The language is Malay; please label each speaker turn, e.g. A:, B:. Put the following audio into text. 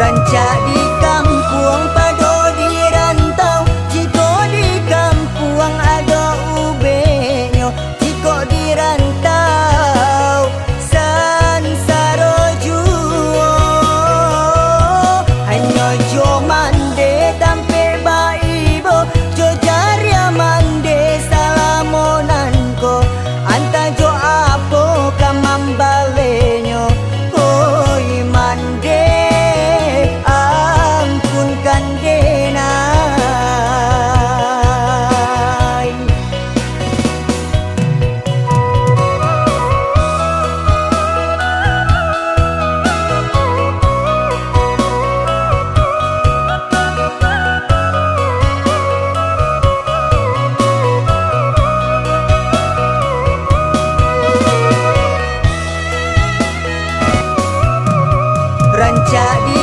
A: Rancak di kampung pado di rantau, jiko di kampung ada ubenyo, jiko di rantau sansaro juo. Hanya jo mande tampil baibo, jo jaria mande salamonanko, anta jo apo kamambalenyo. Oi mande ampunkan denai. Rancak di